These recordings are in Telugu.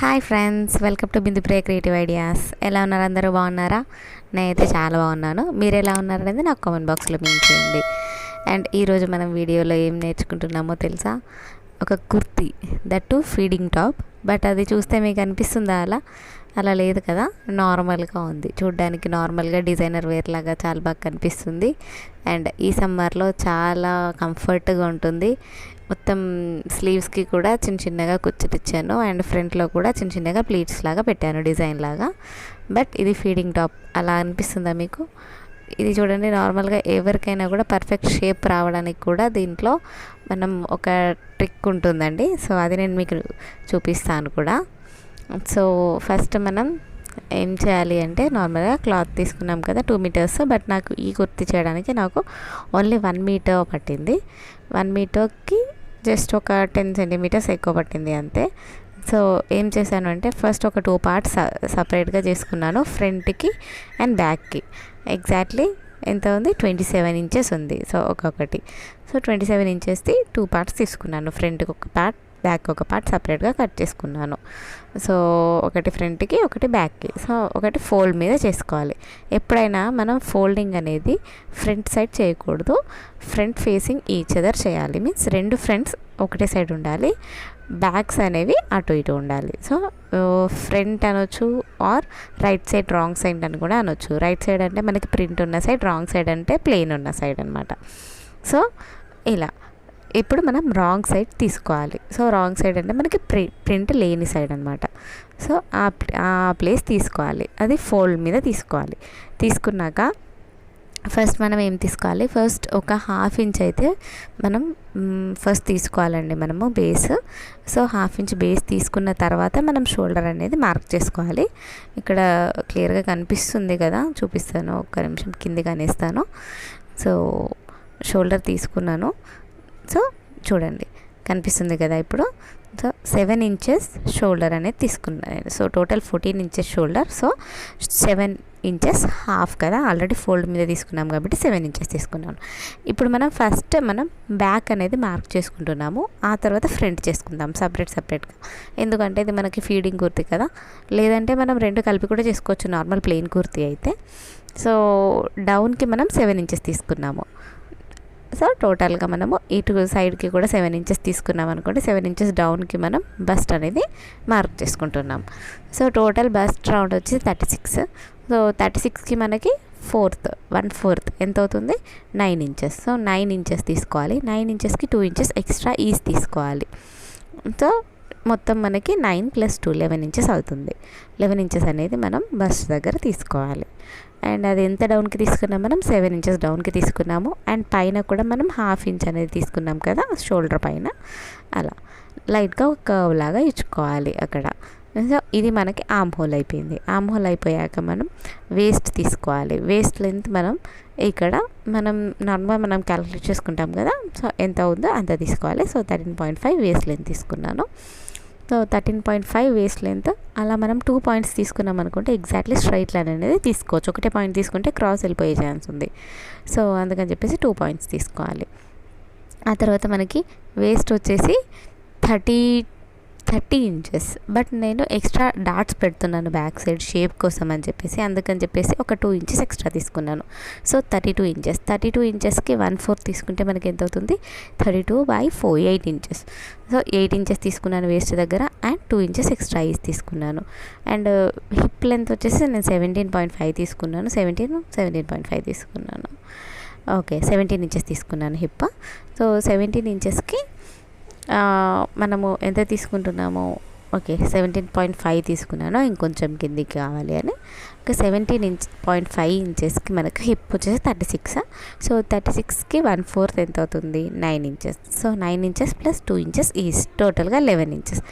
Hi friends, welcome to Bindu Priya creative ideas. ఎలా ఉన్నారు? అందరూ బాగున్నారా? నేనైతే చాలా బాగున్నాను. మీరు ఎలా ఉన్నారనేది నాకు కామెంట్ బాక్స్లో మెన్షన్ చేయండి. అండ్ ఈరోజు మనం వీడియోలో ఏం నేర్చుకుంటున్నామో తెలుసా? ఒక kurti, that to feeding top. But అది చూస్తే మీకు అనిపిస్తుందా అలా లేదు కదా, నార్మల్గా ఉంది. చూడ్డానికి నార్మల్గా డిజైనర్ వేర్ లాగా చాలా బాగా కనిపిస్తుంది. అండ్ ఈ సమ్మర్లో చాలా కంఫర్ట్గా ఉంటుంది. మొత్తం స్లీవ్స్కి కూడా చిన్న చిన్నగా కుచ్చిటిచ్చాను. అండ్ ఫ్రంట్లో కూడా చిన్న చిన్నగా ప్లీట్స్ లాగా పెట్టాను, డిజైన్ లాగా. బట్ ఇది ఫీడింగ్ టాప్ అలా అనిపిస్తుందా మీకు? ఇది చూడండి, నార్మల్గా ఎవరికైనా కూడా పర్ఫెక్ట్ షేప్ రావడానికి కూడా దీంట్లో మనం ఒక ట్రిక్ ఉంటుందండి. సో అది నేను మీకు చూపిస్తాను కూడా. సో ఫస్ట్ మనం ఏం చేయాలి అంటే, నార్మల్గా క్లాత్ తీసుకున్నాం కదా 2 మీటర్స్. బట్ నాకు ఈ కుర్తీ చేయడానికి నాకు ఓన్లీ 1 మీటర్ పట్టింది. 1 మీటర్కి జస్ట్ ఒక 10 సెంటీమీటర్స్ ఎక్కువ పట్టింది అంతే. సో ఏం చేశాను అంటే, ఫస్ట్ ఒక 2 పార్ట్స్ సపరేట్గా చేసుకున్నాను, ఫ్రంట్కి అండ్ బ్యాక్కి. ఎగ్జాక్ట్లీ ఎంత ఉంది? 27 ఇంచెస్ ఉంది. సో ఒక్కొక్కటి 27 ఇంచెస్ది 2 పార్ట్స్ తీసుకున్నాను. ఫ్రంట్కి ఒక పార్ట్, బ్యాక్ ఒక పార్ట్ సపరేట్గా కట్ చేసుకున్నాను. సో ఒకటి ఫ్రంట్కి, ఒకటి బ్యాక్కి. సో ఒకటి ఫోల్డ్ మీద చేసుకోవాలి. ఎప్పుడైనా మనం ఫోల్డింగ్ అనేది ఫ్రంట్ సైడ్ చేయకూడదు, ఫ్రంట్ ఫేసింగ్ ఈచ్ అదర్ చేయాలి. మీన్స్ 2 ఫ్రంట్స్ ఒకటే సైడ్ ఉండాలి, బ్యాక్స్ అనేవి అటు ఇటు ఉండాలి. సో ఫ్రంట్ అనొచ్చు, or right side wrong side అని కూడా అనొచ్చు. రైట్ సైడ్ అంటే మనకి ప్రింట్ ఉన్న సైడ్, రాంగ్ సైడ్ అంటే ప్లెయిన్ ఉన్న సైడ్ అనమాట. సో ఇలా ఇప్పుడు మనం రాంగ్ సైడ్ తీసుకోవాలి. సో రాంగ్ సైడ్ అంటే మనకి ప్రింట్ లేని సైడ్ అనమాట. సో ఆ ప్లేస్ తీసుకోవాలి, అది ఫోల్డ్ మీద తీసుకోవాలి. తీసుకున్నాక ఫస్ట్ మనం ఏం తీసుకోవాలి? ఫస్ట్ ఒక 1/2 ఇంచ్ అయితే మనం ఫస్ట్ తీసుకోవాలండి మనము బేస్. సో 1/2 ఇంచ్ బేస్ తీసుకున్న తర్వాత మనం షోల్డర్ అనేది మార్క్ చేసుకోవాలి. ఇక్కడ క్లియర్గా కనిపిస్తుంది కదా, చూపిస్తాను. ఒక్క నిమిషం కిందికి అనేస్తాను. సో షోల్డర్ తీసుకున్నాను. సో చూడండి, కనిపిస్తుంది కదా ఇప్పుడు. సో 7 ఇంచెస్ షోల్డర్ అనేది తీసుకున్నాను. So total 14 inches shoulder. So 7 inches half కదా, ఆల్రెడీ ఫోల్డ్ మీద తీసుకున్నాం కాబట్టి 7 ఇంచెస్ తీసుకున్నాను. ఇప్పుడు మనం ఫస్ట్ బ్యాక్ అనేది మార్క్ చేసుకుంటున్నాము, ఆ తర్వాత ఫ్రంట్ చేసుకుందాం సపరేట్గా. ఎందుకంటే ఇది మనకి ఫీడింగ్ కుర్తీ కదా, లేదంటే మనం 2 కలిపి కూడా చేసుకోవచ్చు నార్మల్ ప్లెయిన్ కుర్తీ అయితే. సో డౌన్కి మనం 7 ఇంచెస్ తీసుకున్నాము. సో టోటల్గా మనము ఇటు సైడ్కి కూడా 7 ఇంచెస్ తీసుకున్నాం అనుకోండి. 7 ఇంచెస్ డౌన్కి మనం బస్ట్ అనేది మార్క్ చేసుకుంటున్నాం. సో టోటల్ బస్ట్ రౌండ్ వచ్చి 36. సో 36కి మనకి 1/4 ఎంత అవుతుంది? 9 ఇంచెస్. సో 9 ఇంచెస్ తీసుకోవాలి. 9 ఇంచెస్కి 2 ఇంచెస్ ఎక్స్ట్రా ఈజ్ తీసుకోవాలి. సో మొత్తం మనకి 9 + 2 11 ఇంచెస్ అవుతుంది. 11 ఇంచెస్ అనేది మనం బస్ట్ దగ్గర తీసుకోవాలి. అండ్ అది ఎంత డౌన్కి తీసుకున్నాం? మనం 7 ఇంచెస్ డౌన్కి తీసుకున్నాము. అండ్ పైన కూడా మనం 1/2 ఇంచ్ అనేది తీసుకున్నాం కదా షోల్డర్ పైన. అలా లైట్గా ఒక కర్వ్ లాగా ఇచ్చుకోవాలి అక్కడ. సో ఇది మనకి ఆర్మ్ హోల్ అయిపోయింది. ఆర్మ్ హోల్ అయిపోయాక మనం వేస్ట్ తీసుకోవాలి. వేస్ట్ లెంత్ మనం ఇక్కడ మనం క్యాలిక్యులేట్ చేసుకుంటాం కదా. సో ఎంత అవుతుందో అంత తీసుకోవాలి. సో 13.5 వేస్ట్ లెంత్ తీసుకున్నాను. So 13.5 waste length. అలా మనం 2 పాయింట్స్ తీసుకున్నాం అనుకుంటే ఎగ్జాక్ట్లీ స్ట్రైట్ లైన్ అనేది తీసుకోవచ్చు. ఒకటే పాయింట్ తీసుకుంటే క్రాస్ వెళ్ళిపోయే ఛాన్స్ ఉంది. సో అందుకని చెప్పేసి 2 పాయింట్స్ తీసుకోవాలి. ఆ తర్వాత మనకి వేస్ట్ వచ్చేసి 30 ఇంచెస్. బట్ నేను ఎక్స్ట్రా డాట్స్ పెడుతున్నాను బ్యాక్ సైడ్ షేప్ కోసం అని చెప్పేసి, అందుకని చెప్పేసి ఒక 2 ఇంచెస్ ఎక్స్ట్రా తీసుకున్నాను. So 32 inches. 32 ఇంచెస్కి 1/4 తీసుకుంటే మనకి ఎంత అవుతుంది? 32/4 8 ఇంచెస్. సో 8 ఇంచెస్ తీసుకున్నాను వేస్ట్ దగ్గర. అండ్ 2 ఇంచెస్ ఎక్స్ట్రా ఈజ్ తీసుకున్నాను. అండ్ హిప్ లెంత్ వచ్చేసి నేను 17.5 తీసుకున్నాను. 17.5 తీసుకున్నాను. ఓకే, 17 ఇంచెస్ తీసుకున్నాను హిప్. సో 17 ఇంచెస్కి మనము ఎంత తీసుకుంటున్నాము? ఓకే, 17.5 తీసుకున్నాను. ఇంకొంచెం కిందికి కావాలి అని. ఒక 17.5 ఇంచెస్కి మనకు హిప్ వచ్చేసి 36. సో 36కి 1/4 ఎంత అవుతుంది? 9 inches. So 9 inches + 2 inches is టోటల్గా 11 ఇంచెస్.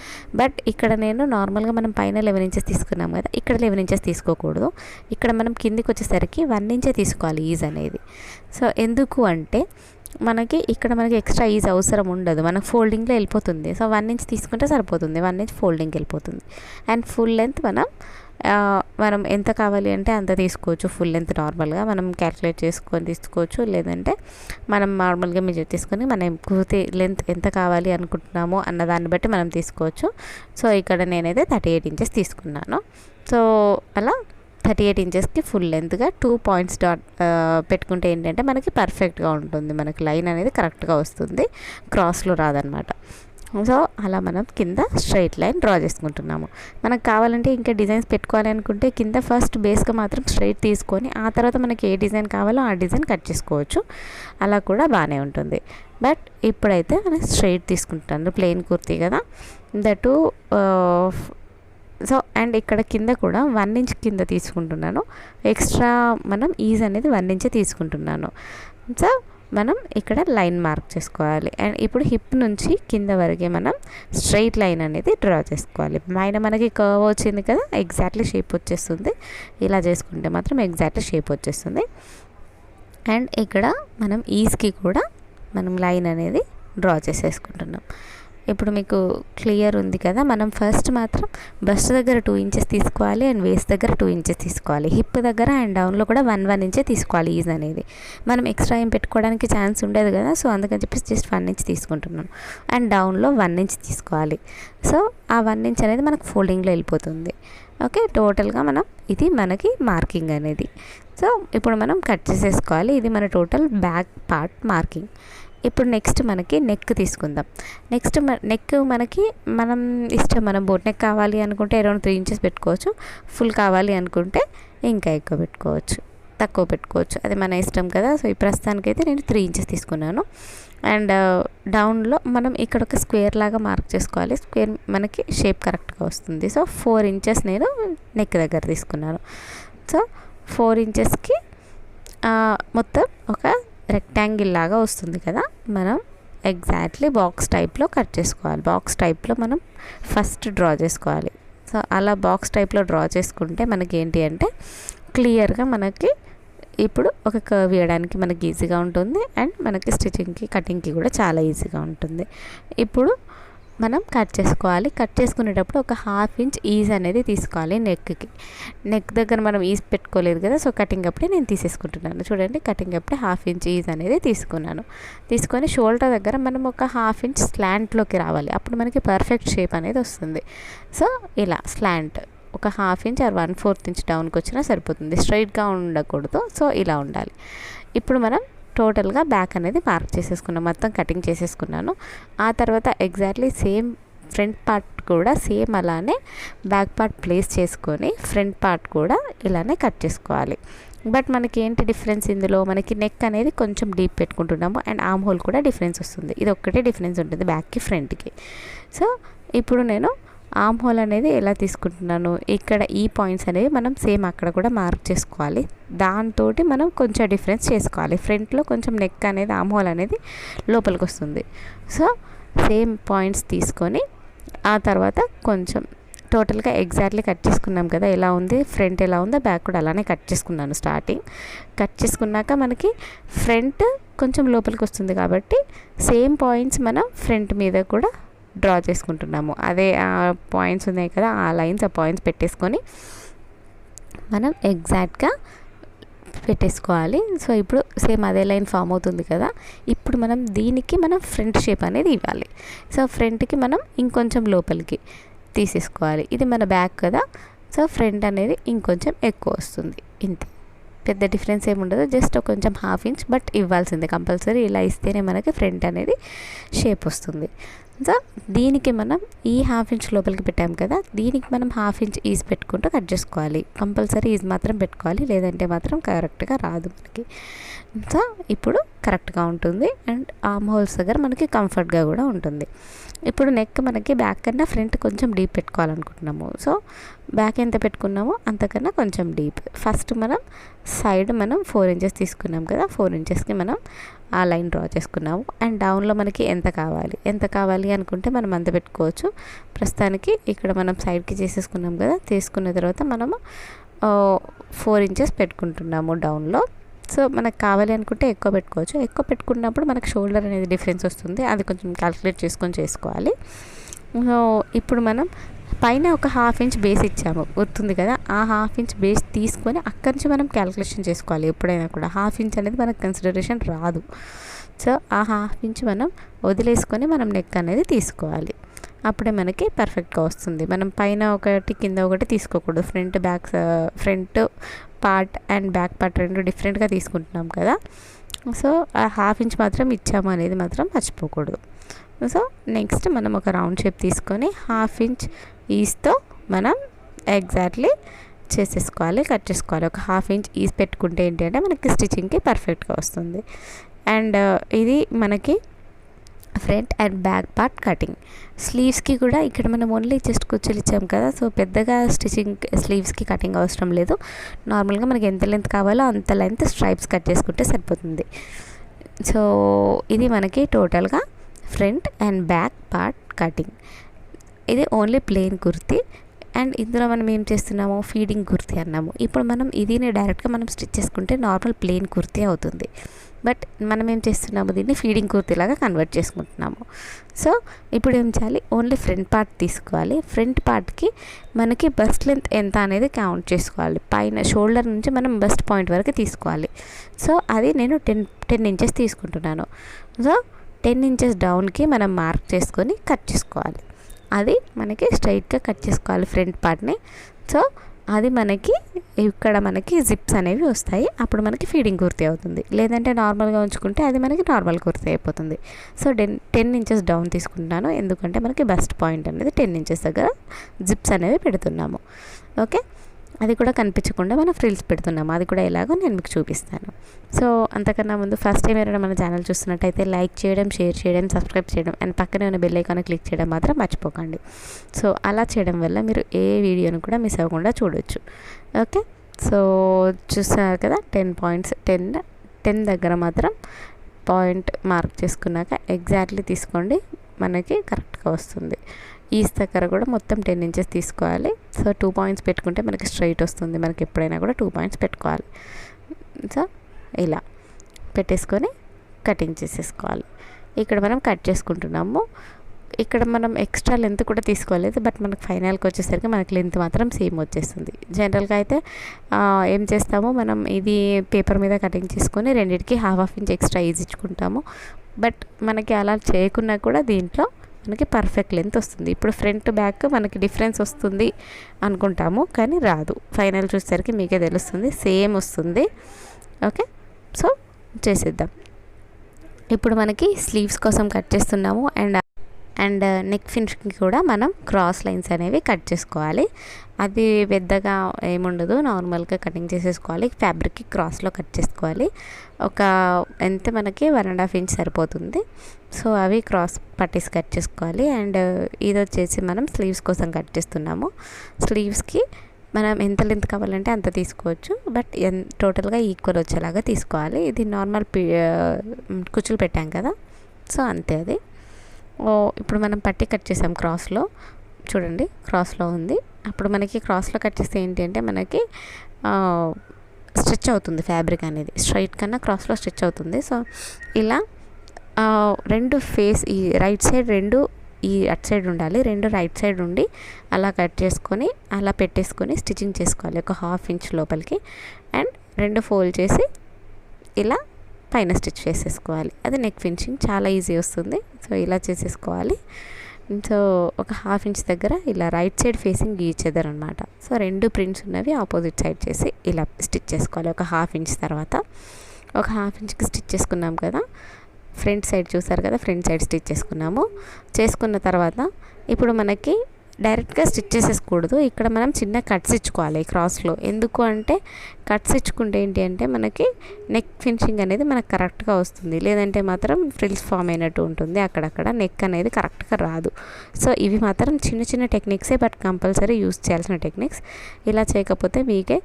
బట్ ఇక్కడ నేను నార్మల్గా మనం పైన 11 ఇంచెస్ తీసుకున్నాం కదా, ఇక్కడ 11 ఇంచెస్ తీసుకోకూడదు. ఇక్కడ మనం కిందికి వచ్చేసరికి 1 ఇంచే తీసుకోవాలి ఈజ్ అనేది. సో ఎందుకు అంటే, మనకి ఇక్కడ మనకి ఎక్స్ట్రా ఈజ్ అవసరం ఉండదు, మనకు ఫోల్డింగ్లో వెళ్ళిపోతుంది. సో 1 ఇంచ్ తీసుకుంటే సరిపోతుంది, 1 ఇంచ్ ఫోల్డింగ్కి వెళ్ళిపోతుంది. అండ్ ఫుల్ లెంత్ మనం ఎంత కావాలి అంటే అంత తీసుకోవచ్చు. ఫుల్ లెంత్ నార్మల్గా మనం క్యాలిక్యులేట్ చేసుకొని తీసుకోవచ్చు, లేదంటే మనం నార్మల్గా మెజర్ తీసుకొని మనం పూర్తి లెంత్ ఎంత కావాలి అనుకుంటున్నామో అన్న దాన్ని బట్టి మనం తీసుకోవచ్చు. సో ఇక్కడ నేనైతే 38 ఇంచెస్ తీసుకున్నాను. సో అలా 38 ఇంచెస్కి ఫుల్ లెంత్గా 2 పాయింట్స్ డాట్ పెట్టుకుంటే ఏంటంటే మనకి పర్ఫెక్ట్గా ఉంటుంది, మనకి లైన్ అనేది కరెక్ట్గా వస్తుంది, క్రాస్లో రాదనమాట. సో అలా మనం కింద స్ట్రైట్ లైన్ డ్రా చేసుకుంటున్నాము. మనకు కావాలంటే ఇంకా డిజైన్స్ పెట్టుకోవాలి అనుకుంటే కింద ఫస్ట్ బేస్గా మాత్రం స్ట్రైట్ తీసుకొని ఆ తర్వాత మనకి ఏ డిజైన్ కావాలో ఆ డిజైన్ కట్ చేసుకోవచ్చు, అలా కూడా బాగానే ఉంటుంది. బట్ ఇప్పుడైతే మనం స్ట్రైట్ తీసుకుంటాను, ప్లెయిన్ కుర్తీ కదా, దట్టు. సో అండ్ ఇక్కడ కింద కూడా 1 ఇంచ్ కింద తీసుకుంటున్నాను, ఎక్స్ట్రా మనం ఈజ్ అనేది 1 ఇంచే తీసుకుంటున్నాను. సో మనం ఇక్కడ లైన్ మార్క్ చేసుకోవాలి. అండ్ ఇప్పుడు హిప్ నుంచి కింద వరకే మనం స్ట్రైట్ లైన్ అనేది డ్రా చేసుకోవాలి. పైన మనకి కర్వ్ వచ్చింది కదా, ఎగ్జాక్ట్లీ షేప్ వచ్చేస్తుంది. ఇలా చేసుకుంటే మాత్రం ఎగ్జాక్ట్లీ షేప్ వచ్చేస్తుంది. అండ్ ఇక్కడ మనం ఈజ్కి కూడా మనం లైన్ అనేది డ్రా చేసేసుకుంటున్నాం. ఇప్పుడు మీకు క్లియర్ ఉంది కదా. మనం ఫస్ట్ మాత్రం బస్ట్ దగ్గర 2 ఇంచెస్ తీసుకోవాలి అండ్ వేస్ట్ దగ్గర 2 ఇంచెస్ తీసుకోవాలి. హిప్ దగ్గర అండ్ డౌన్లో కూడా 1 ఇంచే తీసుకోవాలి ఈజ్ అనేది. మనం ఎక్స్ట్రా ఏం పెట్టుకోవడానికి ఛాన్స్ ఉండదు కదా, సో అందుకని చెప్పేసి జస్ట్ 1 ఇంచ్ తీసుకుంటున్నాను. అండ్ డౌన్లో 1 ఇంచ్ తీసుకోవాలి. సో ఆ 1 ఇంచ్ అనేది మనకు ఫోల్డింగ్లో వెళ్ళిపోతుంది. ఓకే, టోటల్గా ఇది మనకి మార్కింగ్ అనేది. సో ఇప్పుడు మనం కట్ చేసేసుకోవాలి. ఇది మన టోటల్ బ్యాక్ పార్ట్ మార్కింగ్. ఇప్పుడు నెక్స్ట్ మనకి నెక్ తీసుకుందాం. నెక్స్ట్ నెక్ మనం ఇష్టం, మనం బోట్ నెక్ కావాలి అనుకుంటే అరౌండ్ 3 ఇంచెస్ పెట్టుకోవచ్చు, ఫుల్ కావాలి అనుకుంటే ఇంకా ఎక్కువ పెట్టుకోవచ్చు, తక్కువ పెట్టుకోవచ్చు, అది మన ఇష్టం కదా. సో ఈ ప్రస్తుతానికైతే నేను 3 ఇంచెస్ తీసుకున్నాను. అండ్ డౌన్లో మనం ఇక్కడ ఒక స్క్వేర్ లాగా మార్క్ చేసుకోవాలి, స్క్వేర్ మనకి షేప్ కరెక్ట్గా వస్తుంది. సో 4 ఇంచెస్ నేను నెక్ దగ్గర తీసుకున్నాను. సో 4 ఇంచెస్కి మొత్తం ఒక రెక్టాంగిల్ లాగా వస్తుంది కదా, మనం ఎగ్జాక్ట్లీ బాక్స్ టైప్లో కట్ చేసుకోవాలి. బాక్స్ టైప్లో మనం ఫస్ట్ డ్రా చేసుకోవాలి. సో అలా బాక్స్ టైప్లో డ్రా చేసుకుంటే మనకి ఏంటి అంటే క్లియర్గా మనకి ఇప్పుడు ఒక కర్వ్ వేయడానికి మనకి ఈజీగా ఉంటుంది అండ్ మనకి స్టిచ్చింగ్కి కటింగ్కి కూడా చాలా ఈజీగా ఉంటుంది. ఇప్పుడు మనం కట్ చేసుకోవాలి. కట్ చేసుకునేటప్పుడు ఒక 1/2 ఇంచ్ ఈజ్ అనేది తీసుకోవాలి నెక్కి. నెక్ దగ్గర మనం ఈజ్ పెట్టుకోలేదు కదా, సో కటింగ్ అప్పుడే నేను తీసేసుకుంటున్నాను. చూడండి, కటింగ్ అప్పుడే 1/2 ఇంచ్ ఈజ్ అనేది తీసుకున్నాను. తీసుకొని షోల్డర్ దగ్గర మనం ఒక 1/2 ఇంచ్ స్లాంట్లోకి రావాలి, అప్పుడు మనకి పర్ఫెక్ట్ షేప్ అనేది వస్తుంది. సో ఇలా స్లాంట్ ఒక 1/2 ఇంచ్ ఆర్ 1/4 ఇంచ్ డౌన్కి వచ్చినా సరిపోతుంది, స్ట్రైట్గా ఉండకూడదు. సో ఇలా ఉండాలి. ఇప్పుడు మనం టోటల్గా బ్యాక్ అనేది మార్క్ చేసేసుకున్నాను, మొత్తం కటింగ్ చేసేసుకున్నాను. ఆ తర్వాత ఎగ్జాక్ట్లీ సేమ్ ఫ్రంట్ పార్ట్ కూడా సేమ్ అలానే బ్యాక్ పార్ట్ ప్లేస్ చేసుకొని ఫ్రంట్ పార్ట్ కూడా ఇలానే కట్ చేసుకోవాలి. బట్ మనకి ఏంటి డిఫరెన్స్ ఇందులో, మనకి నెక్ అనేది కొంచెం డీప్ పెట్టుకుంటున్నాము అండ్ ఆర్మ్ హోల్ కూడా డిఫరెన్స్ వస్తుంది. ఇది ఒక్కటే డిఫరెన్స్ ఉంటుంది బ్యాక్కి ఫ్రంట్కి. సో ఇప్పుడు నేను ఆర్మ్ హోల్ అనేది ఎలా తీసుకుంటున్నాను, ఇక్కడ ఈ పాయింట్స్ అనేవి మనం సేమ్ అక్కడ కూడా మార్క్ చేసుకోవాలి. దాంతో మనం కొంచెం డిఫరెన్స్ చేసుకోవాలి. ఫ్రంట్లో కొంచెం నెక్ అనేది ఆర్మ్ హోల్ అనేది లోపలికి వస్తుంది. సో సేమ్ పాయింట్స్ తీసుకొని ఆ తర్వాత కొంచెం టోటల్గా ఎగ్జాక్ట్లీ కట్ చేసుకున్నాం కదా, ఎలా ఉంది ఫ్రంట్ ఎలా ఉందో బ్యాక్ కూడా అలానే కట్ చేసుకున్నాను. స్టార్టింగ్ కట్ చేసుకున్నాక మనకి ఫ్రంట్ కొంచెం లోపలికి వస్తుంది కాబట్టి సేమ్ పాయింట్స్ మనం ఫ్రంట్ మీద కూడా డ్రా చేసుకుంటున్నాము. అదే పాయింట్స్ ఉన్నాయి కదా, ఆ లైన్స్ ఆ పాయింట్స్ పెట్టేసుకొని మనం ఎగ్జాక్ట్గా పెట్టేసుకోవాలి. సో ఇప్పుడు సేమ్ అదే లైన్ ఫామ్ అవుతుంది కదా, ఇప్పుడు దీనికి మనం ఫ్రంట్ షేప్ అనేది ఇవ్వాలి. సో ఫ్రంట్కి మనం ఇంకొంచెం లోపలికి తీసేసుకోవాలి. ఇది మన బ్యాక్ కదా, సో ఫ్రంట్ అనేది ఇంకొంచెం ఎక్కువ వస్తుంది. ఇంతే, పెద్ద డిఫరెన్స్ ఏమి ఉండదు, జస్ట్ కొంచెం 1/2 ఇంచ్ బట్ ఇవ్వాల్సిందే కంపల్సరీ. ఇలా ఇస్తేనే మనకి ఫ్రంట్ అనేది షేప్ వస్తుంది. సో దీనికి మనం ఈ 1/2 ఇంచ్ లోపలికి పెట్టాం కదా, దీనికి మనం 1/2 ఇంచ్ ఈజ్ పెట్టుకుంటూ కట్ చేసుకోవాలి. కంపల్సరీ ఈజ్ మాత్రం పెట్టుకోవాలి, లేదంటే మాత్రం కరెక్ట్గా రాదు మనకి. సో ఇప్పుడు కరెక్ట్గా ఉంటుంది అండ్ ఆర్మ్ హోల్స్ దగ్గర మనకి కంఫర్ట్గా కూడా ఉంటుంది. ఇప్పుడు నెక్ మనకి బ్యాక్ కన్నా ఫ్రంట్ కొంచెం డీప్ పెట్టుకోవాలనుకుంటున్నాము. సో బ్యాక్ ఎంత పెట్టుకున్నామో అంతకన్నా కొంచెం డీప్. ఫస్ట్ మనం సైడ్ 4 ఇంచెస్ తీసుకున్నాం కదా, 4 ఇంచెస్కి మనం ఆ లైన్ డ్రా చేసుకున్నాము. అండ్ డౌన్లో మనకి ఎంత కావాలి అనుకుంటే మనం అంత పెట్టుకోవచ్చు. ప్రస్తుతానికి ఇక్కడ మనం సైడ్కి చేసేసుకున్నాం కదా, తీసుకున్న తర్వాత మనము 4 ఇంచెస్ పెట్టుకుంటున్నాము డౌన్లో. సో మనకు కావాలి అనుకుంటే ఎక్కువ పెట్టుకోవచ్చు. ఎక్కువ పెట్టుకున్నప్పుడు మనకు షోల్డర్ అనేది డిఫరెన్స్ వస్తుంది, అది కొంచెం క్యాలిక్యులేట్ చేసుకొని చేసుకోవాలి. సో ఇప్పుడు మనం పైన ఒక 1/2 ఇంచ్ బేస్ ఇచ్చాము, గుర్తుంది కదా. ఆ 1/2 ఇంచ్ బేస్ తీసుకొని అక్కడి నుంచి మనం క్యాలిక్యులేషన్ చేసుకోవాలి. ఎప్పుడైనా కూడా 1/2 ఇంచ్ అనేది మనకు కన్సిడరేషన్ రాదు. సో ఆ 1/2 ఇంచ్ మనం వదిలేసుకొని మనం నెక్ అనేది తీసుకోవాలి. అప్పుడే మనకి పర్ఫెక్ట్గా వస్తుంది. మనం పైన ఒకటి కింద ఒకటి తీసుకోకూడదు. Front part and back part రెండు డిఫరెంట్గా తీసుకుంటున్నాం కదా. సో ఆ 1/2 ఇంచ్ మాత్రం ఇచ్చాము అనేది మాత్రం మర్చిపోకూడదు. సో నెక్స్ట్ మనం ఒక రౌండ్ షేప్ తీసుకొని 1/2 ఇంచ్ ఈస్తో మనం ఎగ్జాక్ట్లీ చేసేసుకోవాలి, కట్ చేసుకోవాలి. ఒక 1/2 ఇంచ్ ఈస్ పెట్టుకుంటే ఏంటి అంటే మనకి స్టిచ్చింగ్కి పర్ఫెక్ట్గా వస్తుంది. అండ్ ఇది మనకి front and back part cutting. స్లీవ్స్కి కూడా ఇక్కడ మనం ఓన్లీ జస్ట్ కుచ్చులు ఇచ్చాం కదా, సో పెద్దగా స్టిచ్చింగ్ స్లీవ్స్కి కటింగ్ అవసరం లేదు. నార్మల్గా మనకి ఎంత లెంత్ కావాలో అంత లెంత్ స్ట్రైప్స్ కట్ చేసుకుంటే సరిపోతుంది. సో ఇది మనకి టోటల్గా front and back part cutting. ఇది ఓన్లీ ప్లెయిన్ కుర్తీ. అండ్ ఇందులో మనం ఏం చేస్తున్నాము, ఫీడింగ్ కుర్తీ అన్నాము. ఇప్పుడు మనం ఇదిని డైరెక్ట్గా మనం స్టిచ్ చేసుకుంటే నార్మల్ ప్లెయిన్ కుర్తీ అవుతుంది. బట్ మనం ఏం చేస్తున్నాము, దీన్ని ఫీడింగ్ కుర్తీలాగా కన్వర్ట్ చేసుకుంటున్నాము. సో ఇప్పుడు ఏం చేయాలి, ఓన్లీ ఫ్రంట్ పార్ట్ తీసుకోవాలి. ఫ్రంట్ పార్ట్కి మనకి బస్ట్ లెంత్ ఎంత అనేది కౌంట్ చేసుకోవాలి. పైన షోల్డర్ నుంచి మనం బస్ట్ పాయింట్ వరకు తీసుకోవాలి. సో అది నేను 10 ఇంచెస్ తీసుకుంటున్నాను. సో 10 ఇంచెస్ డౌన్కి మనం మార్క్ చేసుకొని కట్ చేసుకోవాలి. అది మనకి స్ట్రైట్గా కట్ చేసుకోవాలి ఫ్రంట్ పార్ట్ని. సో అది మనకి ఇక్కడ మనకి జిప్స్ అనేవి వస్తాయి. అప్పుడు మనకి ఫీడింగ్ కుర్తీ అవుతుంది. లేదంటే నార్మల్గా ఉంచుకుంటే అది మనకి నార్మల్ కుర్తీ అయిపోతుంది. సో 10 ఇంచెస్ డౌన్ తీసుకుంటున్నాను, ఎందుకంటే మనకి బస్ట్ పాయింట్ అనేది 10 ఇంచెస్ దగ్గర జిప్స్ అనేవి పెడుతున్నాము. ఓకే, అది కూడా కనిపించకుండా మనం ఫ్రిల్స్ పెడుతున్నాము. అది కూడా ఎలాగో నేను మీకు చూపిస్తాను. సో అంతకన్నా ముందు ఫస్ట్ టైం ఎవరైనా మన ఛానల్ చూస్తున్నట్టయితే లైక్ చేయడం, షేర్ చేయడం, సబ్స్క్రైబ్ చేయడం అండ్ పక్కనే ఉన్న బెల్ ఐకాన్ క్లిక్ చేయడం మాత్రం మర్చిపోకండి. సో అలా చేయడం వల్ల మీరు ఏ వీడియోను కూడా మిస్ అవ్వకుండా చూడొచ్చు. ఓకే, సో చూస్తున్నారు కదా 10 పాయింట్స్. 10 దగ్గర మాత్రం పాయింట్ మార్క్ చేసుకున్నాక ఎగ్జాక్ట్లీ తీసుకోండి, మనకి కరెక్ట్గా వస్తుంది. ఈస్ దగ్గర కూడా మొత్తం 10 ఇంచెస్ తీసుకోవాలి. సో 2 పాయింట్స్ పెట్టుకుంటే మనకి స్ట్రైట్ వస్తుంది. మనకి ఎప్పుడైనా కూడా 2 పాయింట్స్ పెట్టుకోవాలి. సో ఇలా పెట్టేసుకొని కటింగ్ చేసేసుకోవాలి. ఇక్కడ మనం కట్ చేసుకుంటున్నాము. ఇక్కడ మనం ఎక్స్ట్రా లెంత్ కూడా తీసుకోలేదు, బట్ మనకు ఫైనల్కి వచ్చేసరికి మనకి లెంత్ మాత్రం సేమ్ వచ్చేస్తుంది. జనరల్గా అయితే ఏం చేస్తామో, మనం ఇది పేపర్ మీద కటింగ్ చేసుకొని రెండింటికి 1/2 ఇంచ్ ఎక్స్ట్రా ఈజ్ ఇచ్చుకుంటాము. బట్ మనకి అలా చేయకున్నా కూడా దీంట్లో మనకి పర్ఫెక్ట్ లెంత్ వస్తుంది. ఇప్పుడు ఫ్రంట్ బ్యాక్ మనకి డిఫరెన్స్ వస్తుంది అనుకుంటాము, కానీ రాదు. ఫైనల్ చూసేసరికి మీకే తెలుస్తుంది, సేమ్ వస్తుంది. ఓకే, సో చేసేద్దాం. ఇప్పుడు మనకి స్లీవ్స్ కోసం కట్ చేస్తున్నాము. అండ్ నెక్ ఫినిష్కి కూడా మనం క్రాస్ లైన్స్ అనేవి కట్ చేసుకోవాలి. అది పెద్దగా ఏముండదు, నార్మల్గా కటింగ్ చేసేసుకోవాలి. ఫ్యాబ్రిక్కి క్రాస్లో కట్ చేసుకోవాలి. ఒక ఎంత మనకి 1.5 ఇంచ్ సరిపోతుంది. సో అవి క్రాస్ పట్టీస్ కట్ చేసుకోవాలి. అండ్ ఇది వచ్చేసి మనం స్లీవ్స్ కోసం కట్ చేస్తున్నాము. స్లీవ్స్కి మనం ఎంత లెంత్ కావాలంటే అంత తీసుకోవచ్చు, బట్ టోటల్గా ఈక్వల్ వచ్చేలాగా తీసుకోవాలి. ఇది నార్మల్ కుచ్చులు పెట్టాం కదా, సో అంతే. అది ఇప్పుడు మనం పట్టి కట్ చేసాం క్రాస్లో, చూడండి క్రాస్లో ఉంది. అప్పుడు మనకి క్రాస్లో కట్ చేస్తే ఏంటి అంటే మనకి స్ట్రెచ్ అవుతుంది ఫ్యాబ్రిక్ అనేది. స్ట్రైట్ కన్నా క్రాస్లో స్ట్రెచ్ అవుతుంది. సో ఇలా రెండు ఫేస్, ఈ రైట్ సైడ్ రెండు ఈ అటు సైడ్ ఉండాలి, రెండు రైట్ సైడ్ ఉండి అలా కట్ చేసుకొని అలా పెట్టేసుకొని స్టిచ్చింగ్ చేసుకోవాలి ఒక 1/2 ఇంచ్ లోపలికి. అండ్ రెండు ఫోల్డ్ చేసి ఇలా పైన స్టిచ్ చేసేసుకోవాలి. అది నెక్ ఫినిషింగ్ చాలా ఈజీ వస్తుంది. సో ఇలా చేసేసుకోవాలి. సో ఒక 1/2 ఇంచ్ దగ్గర ఇలా రైట్ సైడ్ ఫేసింగ్ గీచేదనమాట. సో రెండు ప్రింట్స్ ఉన్నవి ఆపోజిట్ సైడ్ చేసి ఇలా స్టిచ్ చేసుకోవాలి. ఒక 1/2 ఇంచ్ తర్వాత ఒక 1/2 ఇంచ్కి స్టిచ్ చేసుకున్నాం కదా, ఫ్రంట్ సైడ్ చూసారు కదా, ఫ్రంట్ సైడ్ స్టిచ్ చేసుకున్న తర్వాత ఇప్పుడు మనకి డైరెక్ట్గా స్టిచ్ చేసేసుకోకూడదు. ఇక్కడ మనం చిన్న కట్స్ ఇచ్చుకోవాలి క్రాస్లో. ఎందుకు అంటే కట్స్ ఇచ్చుకుంటే ఏంటి అంటే మనకి నెక్ ఫినిషింగ్ అనేది మనకు కరెక్ట్గా వస్తుంది. లేదంటే మాత్రం ఫ్రిల్స్ ఫామ్ అయినట్టు ఉంటుంది, అక్కడక్కడ నెక్ అనేది కరెక్ట్గా రాదు. సో ఇవి మాత్రం చిన్న చిన్న టెక్నిక్సే, బట్ కంపల్సరీ యూస్ చేయాల్సిన టెక్నిక్స్. ఇలా చేయకపోతే మీకే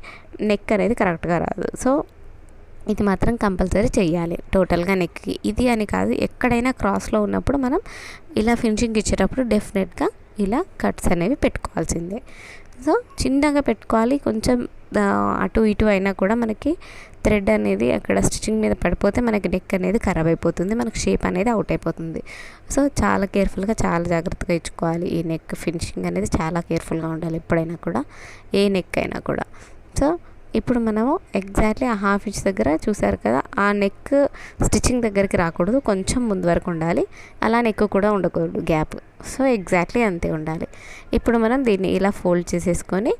నెక్ అనేది కరెక్ట్గా రాదు. సో ఇది మాత్రం కంపల్సరీ చెయ్యాలి టోటల్గా నెక్కి. ఇది అని కాదు, ఎక్కడైనా క్రాస్లో ఉన్నప్పుడు మనం ఇలా ఫినిషింగ్ ఇచ్చేటప్పుడు డెఫినెట్గా ఇలా కట్స్ అనేవి పెట్టుకోవాల్సిందే. సో చిన్నగా పెట్టుకోవాలి. కొంచెం అటు ఇటు అయినా కూడా మనకి థ్రెడ్ అనేది అక్కడ స్టిచ్చింగ్ మీద పడిపోతే మనకి నెక్ అనేది ఖరాబ్ అయిపోతుంది, మనకి షేప్ అనేది అవుట్ అయిపోతుంది. సో చాలా కేర్ఫుల్గా, చాలా జాగ్రత్తగా ఇచ్చుకోవాలి. ఈ నెక్ ఫినిషింగ్ అనేది చాలా కేర్ఫుల్గా ఉండాలి ఎప్పుడైనా కూడా, ఏ నెక్ అయినా కూడా. సో ఇప్పుడు మనము ఎగ్జాక్ట్లీ ఆ ½ ఇంచ్ దగ్గర చూసారు కదా, ఆ నెక్ స్టిచ్చింగ్ దగ్గరికి రాకూడదు, కొంచెం ముందు వరకు ఉండాలి. అలా నెక్ కూడా ఉండకూడదు గ్యాప్. సో ఎగ్జాక్ట్లీ అంతే ఉండాలి. ఇప్పుడు మనం దీన్ని ఇలా ఫోల్డ్ చేసేసుకొని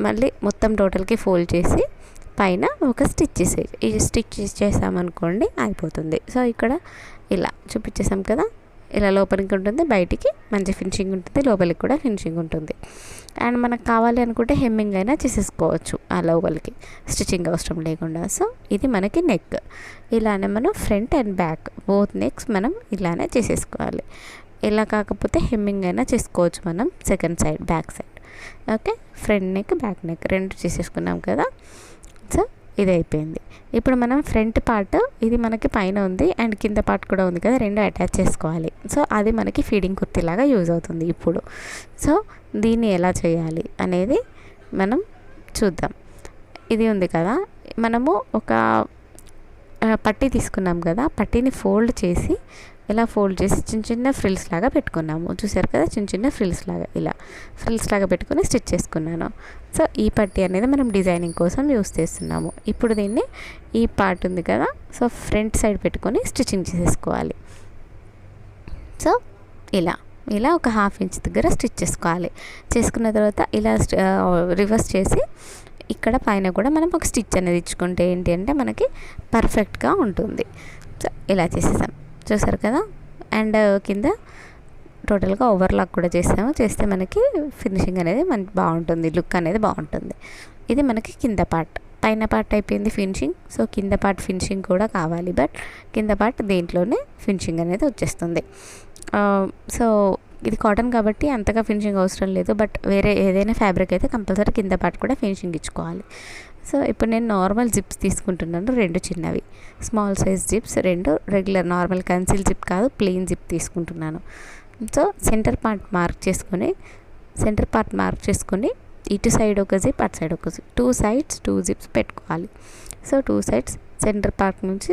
మళ్ళీ మొత్తం టోటల్కి ఫోల్డ్ చేసి పైన ఒక స్టిచ్ చేసేది. ఈ స్టిచ్ చేసామనుకోండి అయిపోతుంది. సో ఇక్కడ ఇలా చూపించేసాం కదా, ఇలా లోపలికి ఉంటుంది, బయటికి మంచి ఫినిషింగ్ ఉంటుంది, లోపలికి కూడా ఫినిషింగ్ ఉంటుంది. అండ్ మనకు కావాలి అనుకుంటే హెమ్మింగ్ అయినా చేసేసుకోవచ్చు ఆ లోపలికి, స్టిచ్చింగ్ అవసరం లేకుండా. సో ఇది మనకి నెక్. ఇలానే మనం front and back both necks మనం ఇలానే చేసేసుకోవాలి. ఇలా కాకపోతే హెమ్మింగ్ అయినా చేసుకోవచ్చు మనం second side, back side. Okay, front neck, back neck రెండు చేసేసుకున్నాం కదా. సో ఇది అయిపోయింది. ఇప్పుడు మనం ఫ్రంట్ పార్ట్ ఇది మనకి పైన ఉంది అండ్ కింద పార్ట్ కూడా ఉంది కదా, రెండు అటాచ్ చేసుకోవాలి. సో అది మనకి ఫీడింగ్ కుర్తీలాగా యూజ్ అవుతుంది ఇప్పుడు. సో దీన్ని ఎలా చేయాలి అనేది మనం చూద్దాం. ఇది ఉంది కదా, మనము ఒక పట్టీ తీసుకున్నాం కదా, పట్టీని ఫోల్డ్ చేసి ఇలా ఫోల్డ్ చేసి చిన్న చిన్న ఫ్రిల్స్ లాగా పెట్టుకున్నాము. చూసారు కదా, చిన్న చిన్న ఫ్రిల్స్ లాగా ఇలా ఫ్రిల్స్ లాగా పెట్టుకొని స్టిచ్ చేసుకున్నాను. సో ఈ పట్టీ అనేది మనం డిజైనింగ్ కోసం యూస్ చేస్తున్నాము. ఇప్పుడు దీన్ని ఈ పార్ట్ ఉంది కదా, సో ఫ్రంట్ సైడ్ పెట్టుకొని స్టిచ్చింగ్ చేసేసుకోవాలి. సో ఇలా ఇలా ఒక ½ ఇంచ్ దగ్గర స్టిచ్ చేసుకోవాలి. చేసుకున్న తర్వాత ఇలా రివర్స్ చేసి ఇక్కడ పైన కూడా మనం ఒక స్టిచ్ అనేది ఇచ్చుకుంటే ఏంటి అంటే మనకి పర్ఫెక్ట్గా ఉంటుంది. సో ఇలా చేసేసాం, చూసారు కదా. అండ్ కింద టోటల్గా ఓవర్లాక్ కూడా చేస్తాము. చేస్తే మనకి ఫినిషింగ్ అనేది బాగుంటుంది, లుక్ అనేది బాగుంటుంది. ఇది మనకి కింద పార్ట్. పైన పార్ట్ అయిపోయింది ఫినిషింగ్. సో కింద పార్ట్ ఫినిషింగ్ కూడా కావాలి, బట్ కింద పార్ట్ దేంట్లోనే ఫినిషింగ్ అనేది వచ్చేస్తుంది. సో ఇది కాటన్ కాబట్టి అంతగా ఫినిషింగ్ అవసరం లేదు, బట్ వేరే ఏదైనా ఫ్యాబ్రిక్ అయితే కంపల్సరీ కింద పార్ట్ కూడా ఫినిషింగ్ ఇచ్చుకోవాలి. సో ఇప్పుడు నేను నార్మల్ జిప్స్ తీసుకుంటున్నాను, 2 చిన్నవి small size zips, 2 regular normal concealed zip కాదు, ప్లెయిన్ జిప్ తీసుకుంటున్నాను. సో సెంటర్ పార్ట్ మార్క్ చేసుకొని ఇటు సైడ్ ఒక జిప్, అటు సైడ్ ఒక జిప్, 2 sides 2 జిప్స్ పెట్టుకోవాలి. సో 2 sides సెంటర్ పార్ట్ నుంచి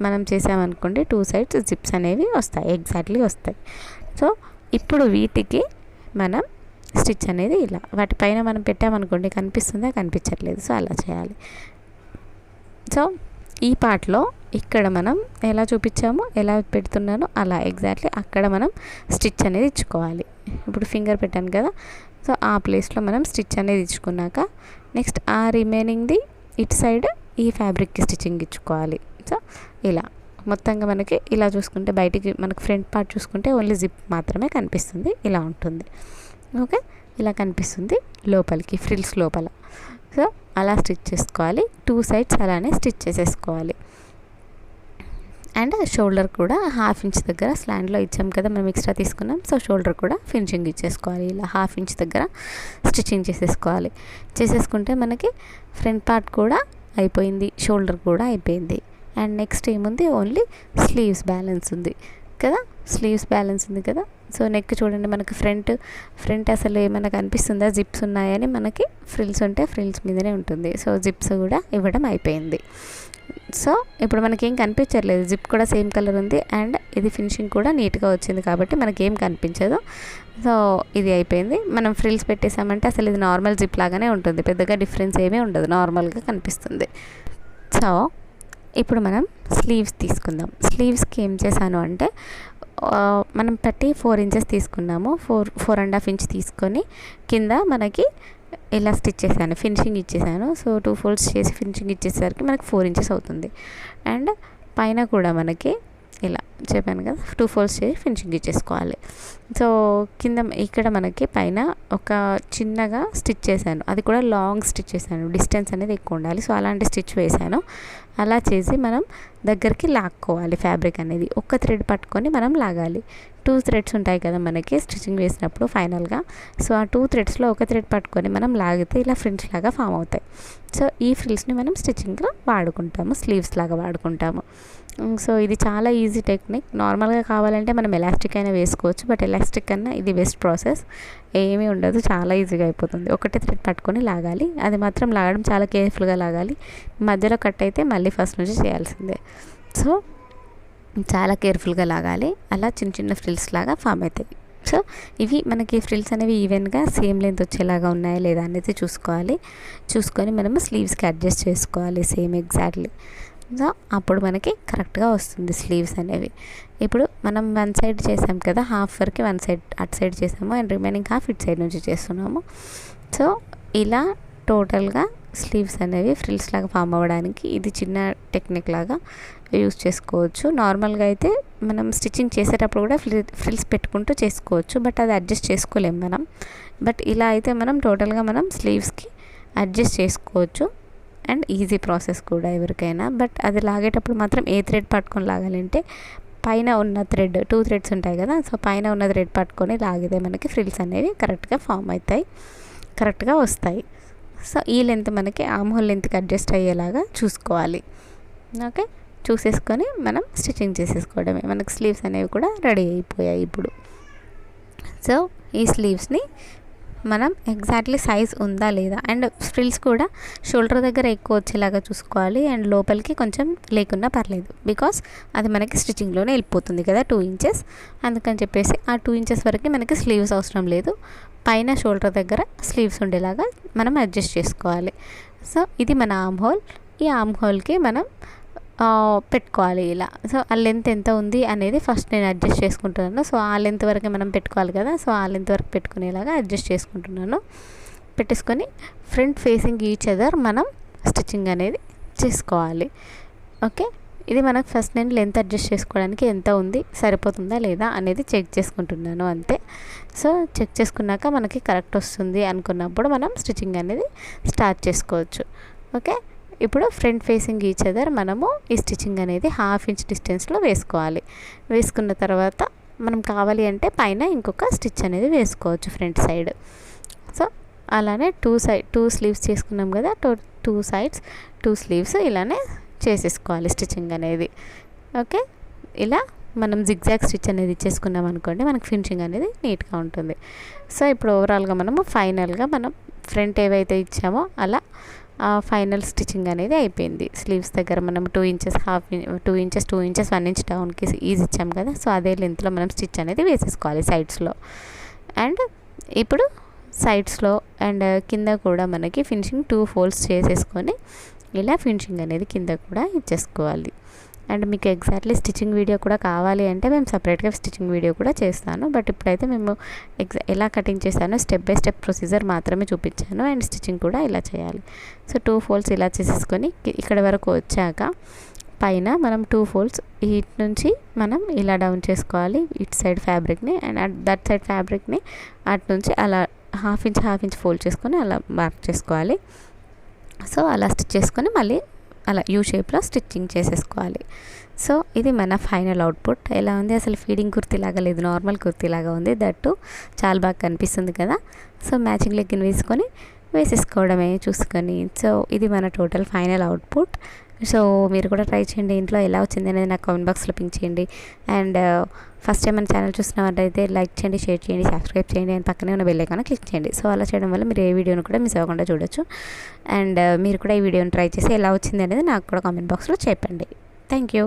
మనం చేసామనుకోండి 2 sides జిప్స్ అనేవి వస్తాయి, ఎగ్జాక్ట్లీ వస్తాయి. సో ఇప్పుడు వీటికి మనం స్టిచ్ అనేది ఇలా వాటిపైన మనం పెట్టామనుకోండి కనిపిస్తుందా, కనిపించట్లేదు. సో అలా చేయాలి. సో ఈ పార్ట్లో ఇక్కడ మనం ఎలా చూపించామో, ఎలా పెడుతున్నానో అలా ఎగ్జాక్ట్లీ అక్కడ మనం స్టిచ్ అనేది ఇచ్చుకోవాలి. ఇప్పుడు ఫింగర్ పెట్టాను కదా, సో ఆ ప్లేస్లో మనం స్టిచ్ అనేది ఇచ్చుకున్నాక నెక్స్ట్ ఆ రిమైనింగ్ది ఇటు సైడ్ ఈ ఫ్యాబ్రిక్కి స్టిచ్చింగ్ ఇచ్చుకోవాలి. సో ఇలా మొత్తంగా మనకి ఇలా చూసుకుంటే బయటికి మనకు ఫ్రంట్ పార్ట్ చూసుకుంటే ఓన్లీ జిప్ మాత్రమే కనిపిస్తుంది, ఇలా ఉంటుంది. ఓకే, ఇలా కనిపిస్తుంది లోపలికి ఫ్రిల్స్ లోపల. సో అలా స్టిచ్ చేసుకోవాలి. 2 sides అలానే స్టిచ్ చేసేసుకోవాలి. అండ్ షోల్డర్ కూడా ½ ఇంచ్ దగ్గర స్లాండ్లో ఇచ్చాం కదా మనం, ఎక్స్ట్రా తీసుకున్నాం. సో షోల్డర్ కూడా ఫినిషింగ్ ఇచ్చేసుకోవాలి. ఇలా ½ ఇంచ్ దగ్గర స్టిచ్చింగ్ చేసేసుకుంటే మనకి ఫ్రంట్ పార్ట్ కూడా అయిపోయింది, షోల్డర్ కూడా అయిపోయింది. అండ్ నెక్స్ట్ ఏముంది, ఓన్లీ స్లీవ్స్ బ్యాలెన్స్ ఉంది కదా. సో నెక్ చూడండి, మనకి ఫ్రంట్ అసలు ఏమైనా కనిపిస్తుందా, జిప్స్ ఉన్నాయని, మనకి ఫ్రిల్స్ ఉంటే ఫ్రిల్స్ మీదనే ఉంటుంది. సో జిప్స్ కూడా ఇవ్వడం అయిపోయింది. సో ఇప్పుడు మనకేం కనిపించట్లేదు, జిప్ కూడా సేమ్ కలర్ ఉంది అండ్ ఇది ఫినిషింగ్ కూడా నీట్గా వచ్చింది కాబట్టి మనకేం కనిపించదు. సో ఇది అయిపోయింది. మనం ఫ్రిల్స్ పెట్టేసామంటే అసలు ఇది నార్మల్ జిప్ లాగానే ఉంటుంది, పెద్దగా డిఫరెన్స్ ఏమీ ఉండదు, నార్మల్గా కనిపిస్తుంది. సో ఇప్పుడు మనం స్లీవ్స్ తీసుకుందాం. స్లీవ్స్కి ఏం చేశాను అంటే మనం 4 inches తీసుకున్నాము, 4.5 inch తీసుకొని కింద మనకి ఇలా స్టిచ్ చేశాను, ఫినిషింగ్ ఇచ్చేసాను. సో 2 folds చేసి ఫినిషింగ్ ఇచ్చేసరికి మనకి 4 inches అవుతుంది. అండ్ పైన కూడా మనకి ఇలా చెప్పాను కదా 2 folds చేసి ఫినిషింగ్ ఇచ్చేసుకోవాలి. సో కింద ఇక్కడ మనకి పైన ఒక చిన్నగా స్టిచ్ చేశాను, అది కూడా లాంగ్ స్టిచ్ చేశాను, డిస్టెన్స్ అనేది ఎక్కువ ఉండాలి. సో అలాంటి స్టిచ్ వేసాను. అలా చేసి మనం దగ్గరికి లాక్కోవాలి ఫ్యాబ్రిక్ అనేది, ఒక థ్రెడ్ పట్టుకొని మనం లాగాలి. 2 threads ఉంటాయి కదా మనకి స్టిచ్చింగ్ వేసినప్పుడు ఫైనల్గా. సో ఆ 2 threadsలో ఒక థ్రెడ్ పట్టుకొని మనం లాగితే ఇలా ఫ్రిల్స్ లాగా ఫామ్ అవుతాయి. సో ఈ ఫ్రిల్స్ని మనం స్టిచ్చింగ్లో వాడుకుంటాము, స్లీవ్స్ లాగా వాడుకుంటాము. సో ఇది చాలా ఈజీ టెక్నిక్. నార్మల్గా కావాలంటే మనం ఎలాస్టిక్ అయినా వేసుకోవచ్చు, బట్ ఎలాస్టిక్ కన్నా ఇది బెస్ట్ ప్రాసెస్. ఏమీ ఉండదు, చాలా ఈజీగా అయిపోతుంది. ఒకటే థ్రెడ్ పట్టుకొని లాగాలి, అది మాత్రం లాగడం చాలా కేర్ఫుల్గా లాగాలి. మధ్యలో కట్ అయితే మళ్ళీ ఫస్ట్ నుంచి చేయాల్సిందే. సో చాలా కేర్ఫుల్గా లాగాలి, అలా చిన్న చిన్న ఫ్రిల్స్ లాగా ఫామ్ అవుతాయి. సో ఇవి మనకి ఫ్రిల్స్ అనేవి ఈవెన్గా సేమ్ లెంత్ వచ్చేలాగా ఉన్నాయా లేదా అనేది చూసుకొని మనము స్లీవ్స్కి అడ్జస్ట్ చేసుకోవాలి సేమ్ ఎగ్జాక్ట్లీ. సో అప్పుడు మనకి కరెక్ట్గా వస్తుంది స్లీవ్స్ అనేవి. ఇప్పుడు మనం వన్ సైడ్ చేసాం కదా, హాఫ్ వరకు వన్ సైడ్ అటు సైడ్ చేసాము అండ్ రిమైనింగ్ హాఫ్ ఇటు సైడ్ నుంచి చేస్తున్నాము. సో ఇలా టోటల్గా స్లీవ్స్ అనేవి ఫ్రిల్స్ లాగా ఫామ్ అవ్వడానికి ఇది చిన్న టెక్నిక్ లాగా యూస్ చేసుకోవచ్చు. నార్మల్గా అయితే మనం స్టిచ్చింగ్ చేసేటప్పుడు కూడా ఫ్రిల్స్ పెట్టుకుంటూ చేసుకోవచ్చు, బట్ అది అడ్జస్ట్ చేసుకోలేము మనం. బట్ ఇలా అయితే మనం టోటల్గా మనం స్లీవ్స్కి అడ్జస్ట్ చేసుకోవచ్చు అండ్ ఈజీ ప్రాసెస్ కూడా ఎవరికైనా. బట్ అది లాగేటప్పుడు మాత్రం ఏ థ్రెడ్ పట్టుకొని లాగాలంటే పైన ఉన్న థ్రెడ్ 2 థ్రెడ్స్ ఉంటాయి కదా, సో పైన ఉన్న థ్రెడ్ పట్టుకొని లాగితే మనకి ఫ్రిల్స్ అనేవి కరెక్ట్గా ఫామ్ అవుతాయి, కరెక్ట్గా వస్తాయి. సో ఈ లెంత్ మనకి ఆర్మ్ హోల్ లెంత్కి అడ్జస్ట్ అయ్యేలాగా చూసుకోవాలి. ఓకే, చూసేసుకొని మనం స్టిచ్చింగ్ చేసేసుకోవడమే. మనకి స్లీవ్స్ అనేవి కూడా రెడీ అయిపోయాయి ఇప్పుడు. సో ఈ స్లీవ్స్ని మనం ఎగ్జాక్ట్లీ సైజ్ ఉందా లేదా, అండ్ ఫ్రిల్స్ కూడా షోల్డర్ దగ్గర ఎక్కువ వచ్చేలాగా చూసుకోవాలి అండ్ లోపలికి కొంచెం లేకున్నా పర్లేదు, బికాస్ అది మనకి స్టిచ్చింగ్లోనే వెళ్ళిపోతుంది కదా 2 ఇంచెస్. అందుకని చెప్పేసి ఆ 2 ఇంచెస్ వరకు మనకి స్లీవ్స్ అవసరం లేదు, పైన షోల్డర్ దగ్గర స్లీవ్స్ ఉండేలాగా మనం అడ్జస్ట్ చేసుకోవాలి. సో ఇది మన ఆర్మ్ హోల్. ఈ ఆర్మ్ హోల్కి మనం పెట్టుకోవాలి ఇలా. సో ఆ లెంత్ ఎంత ఉంది అనేది ఫస్ట్ నేను అడ్జస్ట్ చేసుకుంటున్నాను. సో ఆ లెంత్ వరకే మనం పెట్టుకోవాలి కదా, సో ఆ లెంత్ వరకు పెట్టుకునేలాగా అడ్జస్ట్ చేసుకుంటున్నాను. పెట్టేసుకొని ఫ్రంట్ ఫేసింగ్ ఈచ్ అదర్ మనం స్టిచ్చింగ్ అనేది చేసుకోవాలి. ఓకే, ఇది మనకు ఫస్ట్ నేను లెంత్ అడ్జస్ట్ చేసుకోవడానికి ఎంత ఉంది, సరిపోతుందా లేదా అనేది చెక్ చేసుకుంటున్నాను అంతే. సో చెక్ చేసుకున్నాక మనకి కరెక్ట్ వస్తుంది అనుకున్నప్పుడు మనం స్టిచ్చింగ్ అనేది స్టార్ట్ చేసుకోవచ్చు. ఓకే, ఇప్పుడు ఫ్రంట్ ఫేసింగ్ ఈచ్ అదర్ మనము ఈ స్టిచ్చింగ్ అనేది 1/2 ఇంచ్ డిస్టెన్స్లో వేసుకోవాలి. వేసుకున్న తర్వాత మనం కావాలి అంటే పైన ఇంకొక స్టిచ్ అనేది వేసుకోవచ్చు ఫ్రంట్ సైడ్. సో అలానే 2 స్లీవ్స్ చేసుకున్నాం కదా, 2 సైడ్స్ 2 స్లీవ్స్ ఇలానే చేసేసుకోవాలి స్టిచ్చింగ్ అనేది. ఓకే, ఇలా మనం జిగ్జాగ్ స్టిచ్ అనేది ఇచ్చేసుకున్నాం అనుకోండి, మనకి ఫినిషింగ్ అనేది నీట్గా ఉంటుంది. సో ఇప్పుడు ఓవరాల్గా మనము ఫైనల్గా మనం ఫ్రంట్ ఏవైతే ఇచ్చామో అలా ఫైనల్ స్టిచ్చింగ్ అనేది అయిపోయింది. స్లీవ్స్ దగ్గర మనం 2 ఇంచెస్ 2 ఇంచెస్ 1 ఇంచ్ డౌన్కి ఈజ్ ఇచ్చాం కదా, సో అదే లెంత్లో మనం స్టిచ్ అనేది వేసేసుకోవాలి సైడ్స్లో. అండ్ ఇప్పుడు సైడ్స్లో అండ్ కింద కూడా మనకి ఫినిషింగ్ 2 ఫోల్డ్స్ చేసేసుకొని ఇలా ఫినిషింగ్ అనేది కింద కూడా ఇచ్చేసుకోవాలి. అండ్ మీకు ఎగ్జాక్ట్లీ స్టిచ్చింగ్ వీడియో కూడా కావాలి అంటే మేము సపరేట్గా స్టిచ్చింగ్ వీడియో కూడా చేస్తాను. బట్ ఇప్పుడైతే మేము ఎలా కటింగ్ చేస్తానో స్టెప్ బై స్టెప్ ప్రొసీజర్ మాత్రమే చూపించాను. అండ్ స్టిచ్చింగ్ కూడా ఇలా చేయాలి. సో 2 ఫోల్డ్స్ ఇలా చేసేసుకొని ఇక్కడ వరకు వచ్చాక పైన మనం 2 ఫోల్డ్స్ ఇటు నుంచి మనం ఇలా డౌన్ చేసుకోవాలి ఇటు సైడ్ ఫ్యాబ్రిక్ని, అండ్ దట్ సైడ్ ఫ్యాబ్రిక్ని అటు నుంచి అలా 1/2 ఇంచ్ ఫోల్డ్ చేసుకొని అలా మార్క్ చేసుకోవాలి. సో అలా స్టిచ్ చేసుకొని మళ్ళీ అలా యూ షేప్లో స్టిచ్చింగ్ చేసేసుకోవాలి. సో ఇది మన ఫైనల్ అవుట్పుట్. ఎలా ఉంది, అసలు ఫీడింగ్ కుర్తీలాగా లేదు, నార్మల్ కుర్తీలాగా ఉంది. దట్టు చాలా బాగా కనిపిస్తుంది కదా. సో మ్యాచింగ్ లెగ్గిన్ వేసేసుకోవడమే చూసుకొని. సో ఇది మన టోటల్ ఫైనల్ అవుట్పుట్. సో మీరు కూడా ట్రై చేయండి ఇంట్లో, ఎలా వచ్చింది అనేది నాకు కామెంట్ బాక్స్లో పింక్ చేయండి. అండ్ ఫస్ట్ టైం మన ఛానల్ చూస్తున్నట్టయితే లైక్ చేయండి, షేర్ చేయండి, సబ్స్క్రైబ్ చేయండి, అండ్ పక్కనే ఉన్న బెల్ ఐకాన్ క్లిక్ చేయండి. సో అలా చేయడం వల్ల మీరు ఏ వీడియోను కూడా మిస్ అవ్వకుండా చూడొచ్చు. అండ్ మీరు కూడా ఈ వీడియోని ట్రై చేసి ఎలా వచ్చింది అనేది నాకు కూడా కామెంట్ బాక్స్లో చెప్పండి. Thank you.